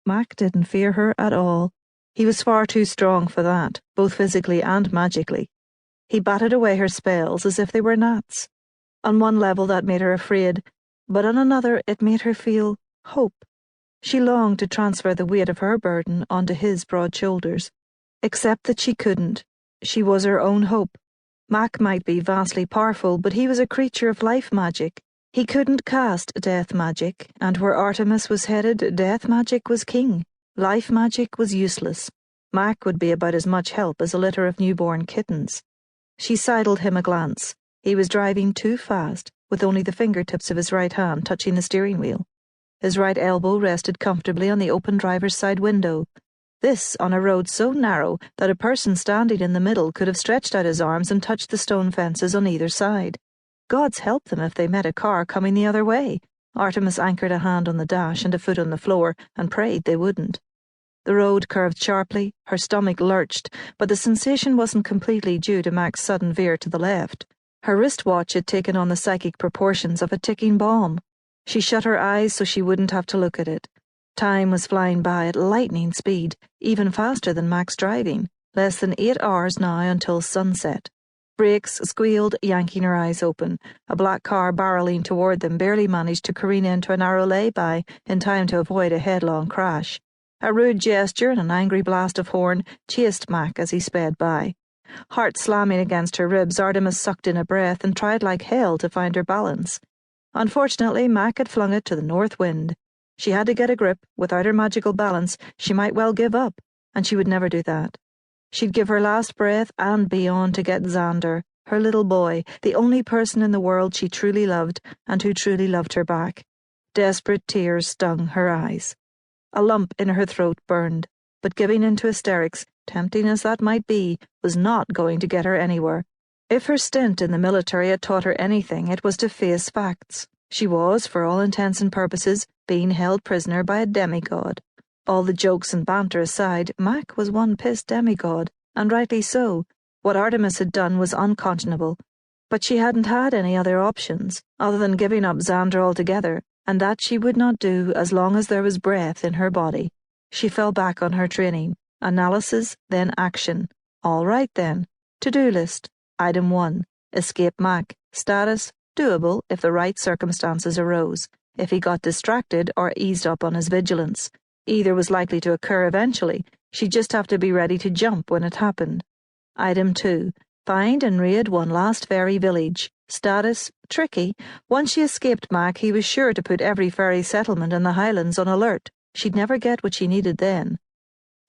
Mac didn't fear her at all. He was far too strong for that, both physically and magically. He batted away her spells as if they were gnats. On one level that made her afraid, but on another it made her feel hope. She longed to transfer the weight of her burden onto his broad shoulders, except that she couldn't. She was her own hope. Mac might be vastly powerful, but he was a creature of life magic. He couldn't cast death magic, and where Artemis was headed, death magic was king. Life magic was useless. Mac would be about as much help as a litter of newborn kittens. She sidled him a glance. He was driving too fast, with only the fingertips of his right hand touching the steering wheel. His right elbow rested comfortably on the open driver's side window. This on a road so narrow that a person standing in the middle could have stretched out his arms and touched the stone fences on either side. Gods help them if they met a car coming the other way. Artemis anchored a hand on the dash and a foot on the floor and prayed they wouldn't. The road curved sharply, her stomach lurched, but the sensation wasn't completely due to Mac's sudden veer to the left. Her wristwatch had taken on the psychic proportions of a ticking bomb. She shut her eyes so she wouldn't have to look at it. Time was flying by at lightning speed, even faster than Mac's driving. Less than 8 hours now until sunset. Brakes squealed, yanking her eyes open. A black car barreling toward them barely managed to careen into a narrow lay-by in time to avoid a headlong crash. A rude gesture and an angry blast of horn chased Mac as he sped by. Heart slamming against her ribs, Artemis sucked in a breath and tried like hell to find her balance. Unfortunately, Mac had flung it to the north wind. She had to get a grip. Without her magical balance, she might well give up, and she would never do that. She'd give her last breath and be on to get Xander, her little boy, the only person in the world she truly loved and who truly loved her back. Desperate tears stung her eyes. A lump in her throat burned, but giving in to hysterics, tempting as that might be, was not going to get her anywhere. If her stint in the military had taught her anything, it was to face facts. She was, for all intents and purposes, being held prisoner by a demigod. All the jokes and banter aside, Mac was one pissed demigod, and rightly so. What Artemis had done was unconscionable, but she hadn't had any other options, other than giving up Xander altogether, and that she would not do as long as there was breath in her body. She fell back on her training. Analysis, then action. All right then. To-do list. Item 1. Escape Mac. Status, doable if the right circumstances arose, if he got distracted or eased up on his vigilance. Either was likely to occur eventually. She'd just have to be ready to jump when it happened. Item 2. Find and raid one last fairy village. Status, tricky. Once she escaped Mac, he was sure to put every fairy settlement in the Highlands on alert. She'd never get what she needed then.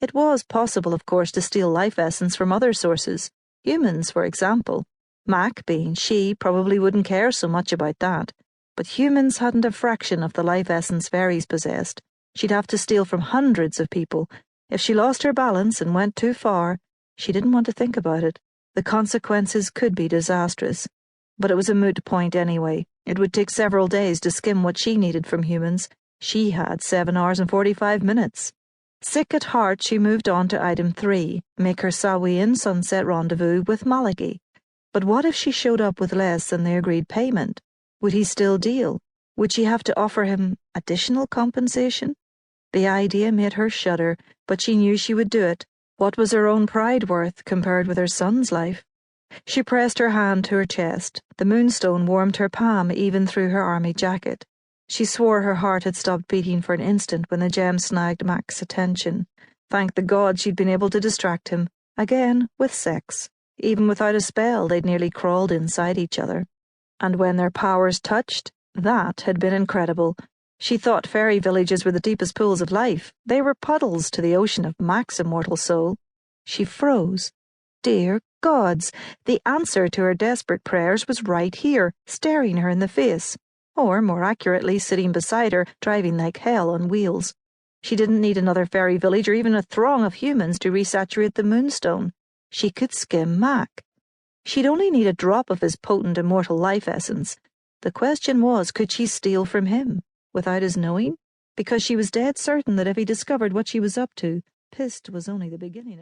It was possible, of course, to steal life essence from other sources. Humans, for example. Mac, being she, probably wouldn't care so much about that. But humans hadn't a fraction of the life essence fairies possessed. She'd have to steal from hundreds of people. If she lost her balance and went too far, she didn't want to think about it. The consequences could be disastrous. But it was a moot point anyway. It would take several days to skim what she needed from humans. She had 7 hours and 45 minutes. Sick at heart, she moved on to item 3, make her Sawian sunset rendezvous with Malagi. But what if she showed up with less than the agreed payment? Would he still deal? Would she have to offer him additional compensation? The idea made her shudder, but she knew she would do it. What was her own pride worth compared with her son's life? She pressed her hand to her chest. The moonstone warmed her palm even through her army jacket. She swore her heart had stopped beating for an instant when the gem snagged Mac's attention. Thank the gods she'd been able to distract him, again with sex. Even without a spell, they'd nearly crawled inside each other. And when their powers touched, that had been incredible. She thought fairy villages were the deepest pools of life. They were puddles to the ocean of Mac's immortal soul. She froze. Dear gods, the answer to her desperate prayers was right here, staring her in the face. Or, more accurately, sitting beside her, driving like hell on wheels. She didn't need another fairy village or even a throng of humans to resaturate the moonstone. She could skim Mac. She'd only need a drop of his potent immortal life essence. The question was, could she steal from him, without his knowing? Because she was dead certain that if he discovered what she was up to, pissed was only the beginning of